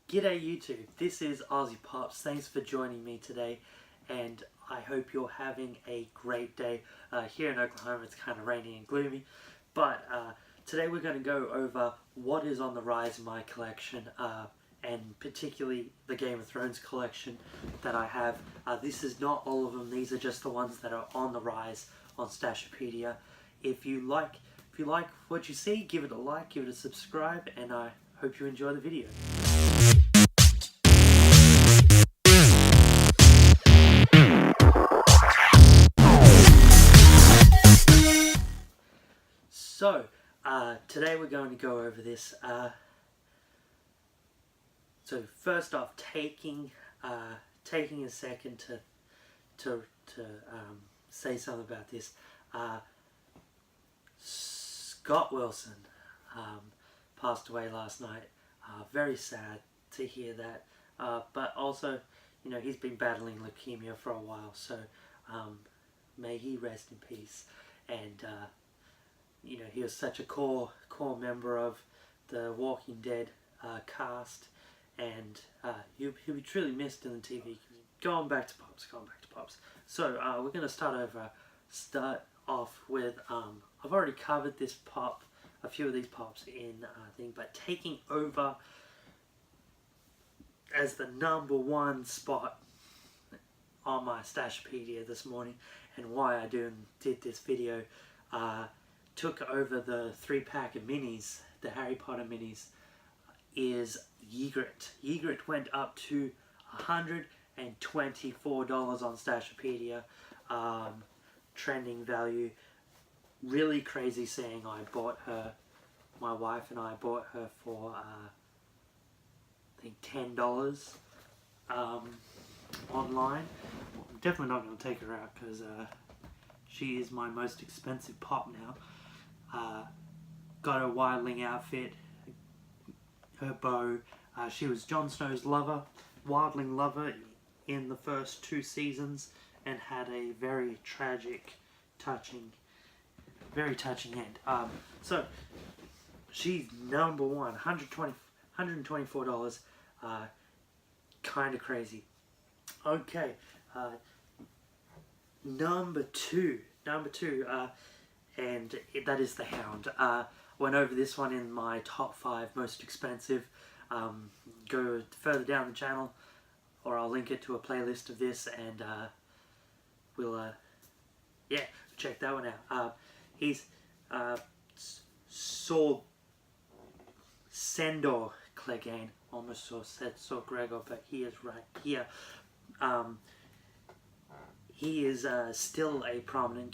G'day YouTube, this is Aussie Pops. Thanks for joining me today, and I hope you're having a great day. Here in Oklahoma it's kind of rainy and gloomy, but today we're going to go over what is on the rise in my collection, and particularly the Game of Thrones collection that I have. This is not all of them, these are just the ones that are on the rise on Stashopedia. If you like what you see, give it a like, give it a subscribe, and I hope you enjoy the video. So, today we're going to go over this. So first off, taking a second to say something about this. Scott Wilson passed away last night. Very sad to hear that. But also, you know, he's been battling leukemia for a while, so may he rest in peace. And you know, he was such a core member of the Walking Dead cast, and he'll be truly missed in the TV. Going back to Pops. So we're going to start off with, I've already covered this pop, a few of these pops in thing, but taking over as the #1 spot on my Stashopedia this morning, and why I did this video, took over the 3-pack of minis, the Harry Potter minis, is Ygritte. Ygritte went up to $124 on Stashopedia, trending value. Really crazy seeing I bought her, my wife and I bought her for I think $10 online. I'm definitely not going to take her out because she is my most expensive pop now. Got her wildling outfit, her bow. She was Jon Snow's wildling lover in the first 2 seasons, and had a very tragic, very touching end. So she's #1, $124. Kind of crazy. Okay, number two, and that is the Hound. Went over this one in my top 5 most expensive. Go further down the channel, or I'll link it to a playlist of this, and we'll check that one out. He's Saw Sandor Clegane. Almost said Saw Gregor, but he is right here. He is still a prominent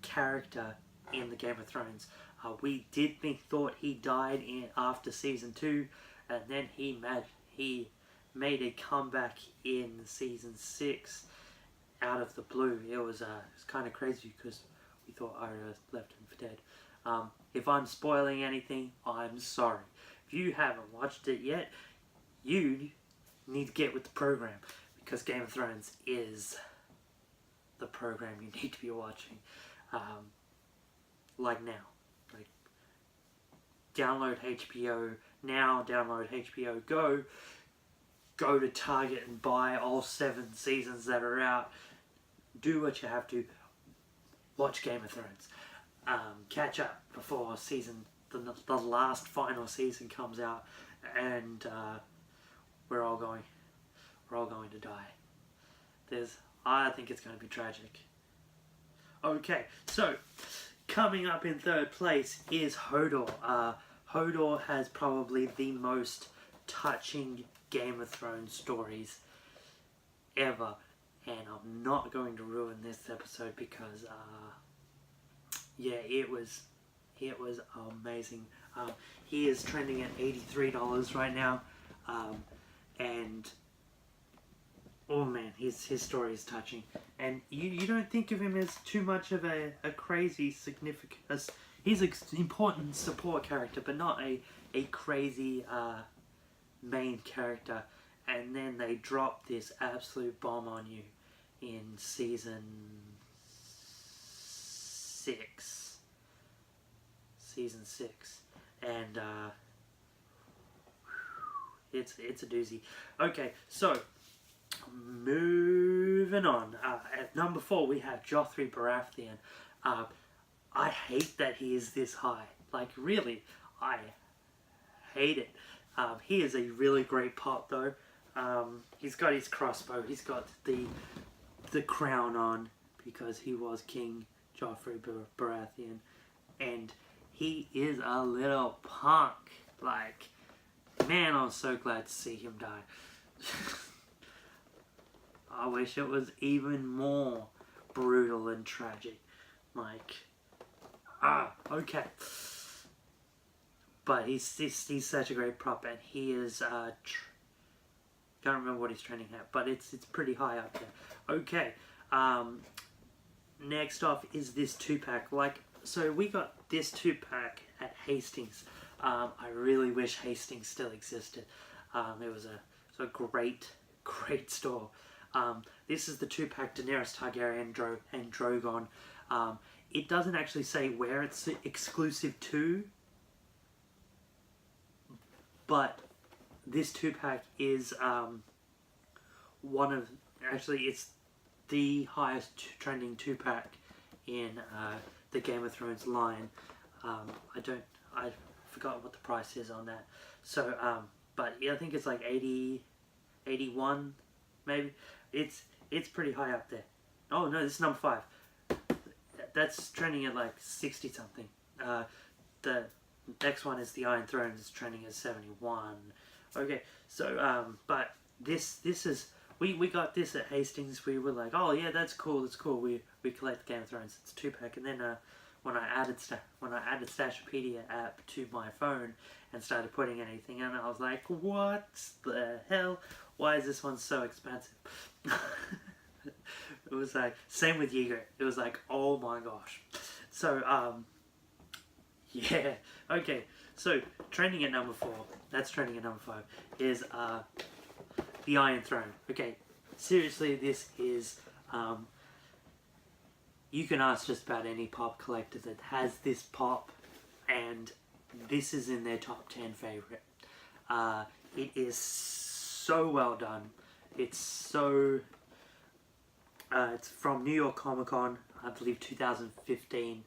character in the Game of Thrones. We thought he died after season 2, and then he made a comeback in season 6 out of the blue. It was kind of crazy because we thought Arya left him for dead. If I'm spoiling anything, I'm sorry. If you haven't watched it yet, you need to get with the program, because Game of Thrones is the program you need to be watching. Like now. Like, download HBO now, download HBO Go, go to Target and buy all 7 seasons that are out. Do what you have to. Watch Game of Thrones. Catch up before the last final season comes out, and we're all going to die. I think it's going to be tragic. Okay, so coming up in 3rd place is Hodor. Hodor has probably the most touching Game of Thrones stories ever, and I'm not going to ruin this episode because yeah, it was amazing. He is trending at $83 right now, and oh man, his story is touching. And you don't think of him as too much of a crazy significant. He's an important support character, but not a crazy main character. And then they drop this absolute bomb on you in season 6. And it's a doozy. Okay, so moving on. At number 4 we have Joffrey Baratheon. I hate that he is this high. Like really, I hate it. He is a really great pop though. He's got his crossbow. He's got the crown on because he was King Joffrey Baratheon, and he is a little punk. Like, man, I'm so glad to see him die. I wish it was even more brutal and tragic. Like, okay. But he's such a great prop, and he is can't remember what he's training at, but it's pretty high up there. Okay. Next off is this 2-pack. Like, so we got this 2-pack at Hastings. I really wish Hastings still existed. It was a great store. This is the 2-pack Daenerys Targaryen and Drogon. It doesn't actually say where it's exclusive to, but this 2-pack is it's the highest trending 2-pack in the Game of Thrones line. I forgot what the price is on that. So, but yeah, I think it's like 80, 81, maybe. It's pretty high up there. Oh no, this is number 5. That's trending at like 60 something. The next one is the Iron Throne. It's trending at 71. Okay, so but this is we got this at Hastings. We were like, oh yeah, that's cool. We collect Game of Thrones. It's a 2-pack, and then when I added Stashopedia app to my phone and started putting anything in, I was like, what the hell? Why is this one so expensive? It was like, same with Ygritte. It was like, oh my gosh. So, yeah. Okay, so trending at number 4, that's trending at number 5, is the Iron Throne. Okay, seriously, this is, you can ask just about any pop collector that has this pop, and this is in their top 10 favorite. It is so well done. It's so... it's from New York Comic Con, I believe 2015,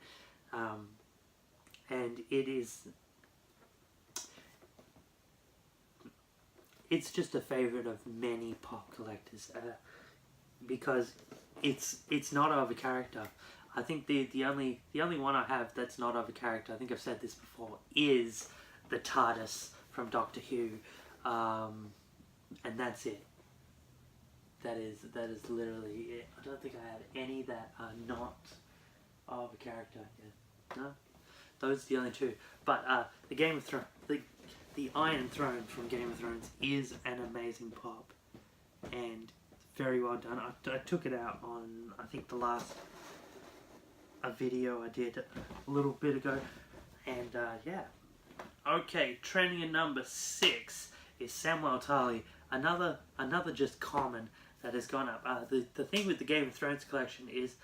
and it's just a favorite of many pop collectors, because it's not of a character. I think the only one I have that's not of a character, I think I've said this before, is the TARDIS from Doctor Who, and that's it. That is literally it. I don't think I have any that are not of a character. Yeah. No, those are the only 2. But the Game of Thrones, the Iron Throne from Game of Thrones is an amazing pop, and very well done. I took it out on, I think, a video I did a little bit ago, and yeah. Okay, trending at number 6 is Samwell Tarly, another just common that has gone up. The thing with the Game of Thrones collection is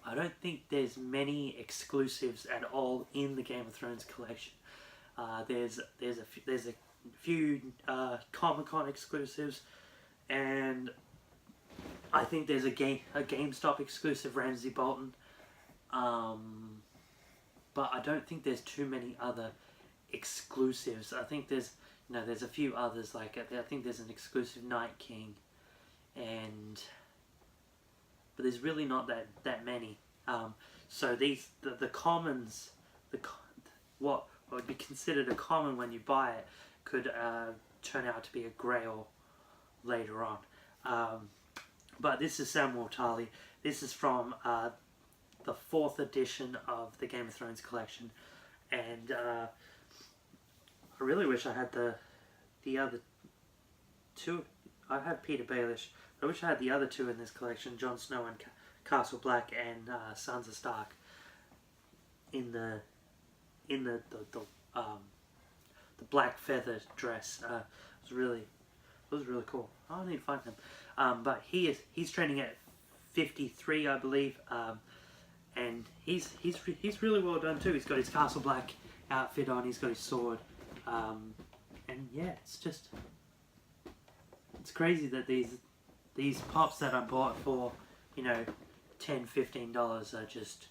I don't think there's many exclusives at all in the Game of Thrones collection. There's a few Comic-Con exclusives, and I think there's a GameStop exclusive Ramsay Bolton, but I don't think there's too many other exclusives. I think there's a few others, like I think there's an exclusive Night King, but there's really not that many. So the commons, what would be considered a common when you buy it, could turn out to be a grail later on. But this is Samwell Tarly. This is from the 4th edition of the Game of Thrones collection, and I really wish I had the other 2. I have Peter Baelish. I wish I had the other 2 in this collection: Jon Snow and Castle Black, and Sansa Stark in the black feather dress. It was really cool. I need to find him. But he's training at 53, I believe, and he's really well done too. He's got his Castle Black outfit on. He's got his sword, And yeah, it's crazy that these pops that I bought for, you know, $10-15 are just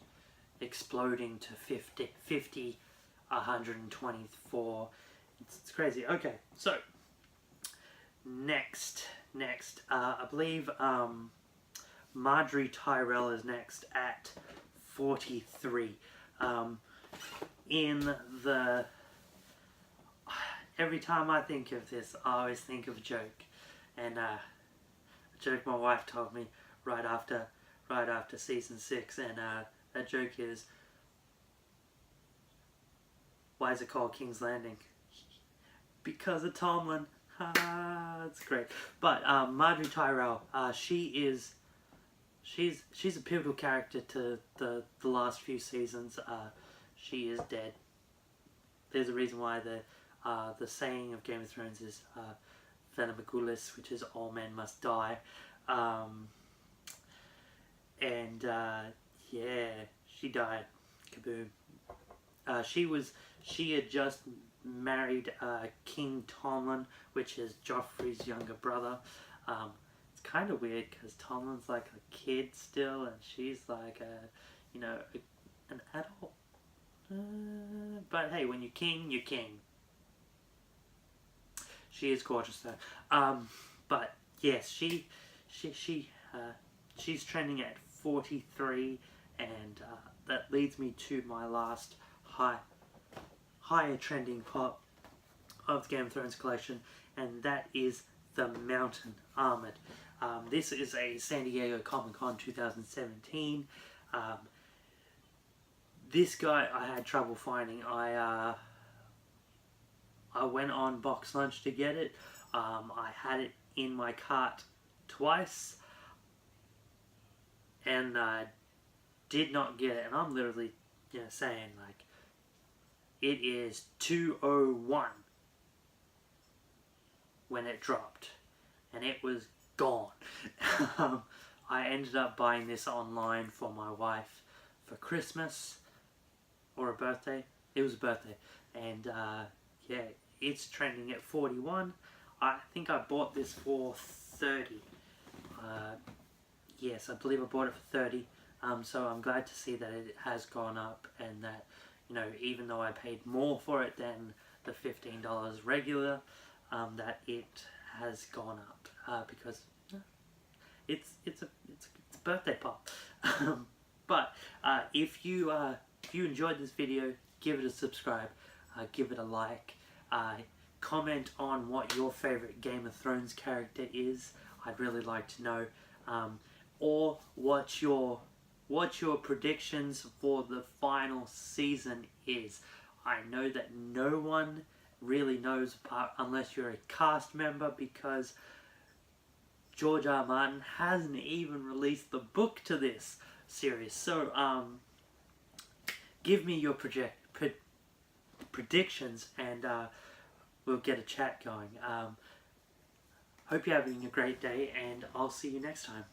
exploding to 50, 124. It's crazy. Okay, so next, I believe Marjorie Tyrell is next at 43. In the every time I think of this, I always think of a joke, and a joke my wife told me right after season 6, and that joke is, why is it called King's Landing? Because of Tomlin. That's great. But Marjorie Tyrell, she's a pivotal character to the last few seasons. She is dead. There's a reason why the saying of Game of Thrones is Venomagulus, which is all men must die. Yeah, she died. Kaboom. She had just married King Tomlin, which is Joffrey's younger brother. It's kind of weird because Tomlin's like a kid still, and she's like an adult. But hey, when you're king, you're king. She is gorgeous though. But yes, she's trending at 43, and that leads me to my last higher trending pop of the Game of Thrones collection, and that is the Mountain Armored. This is a San Diego Comic-Con 2017. This guy I had trouble finding. I went on Box Lunch to get it. I had it in my cart twice, and I did not get it. And I'm literally, saying like, it is 2:01 when it dropped, and it was gone. I ended up buying this online for my wife for Christmas or a birthday. It was a birthday, and yeah, it's trending at 41. I think I bought this for 30. Yes, I believe I bought it for 30. So I'm glad to see that it has gone up, and that, even though I paid more for it than the $15 regular, that it has gone up, because it's a birthday pop. But if you enjoyed this video, give it a subscribe, give it a like, comment on what your favorite Game of Thrones character is. I'd really like to know, or what your predictions for the final season is. I know that no one really knows, apart unless you're a cast member, because George R. R. Martin hasn't even released the book to this series. So give me your predictions, and we'll get a chat going. Hope you're having a great day, and I'll see you next time.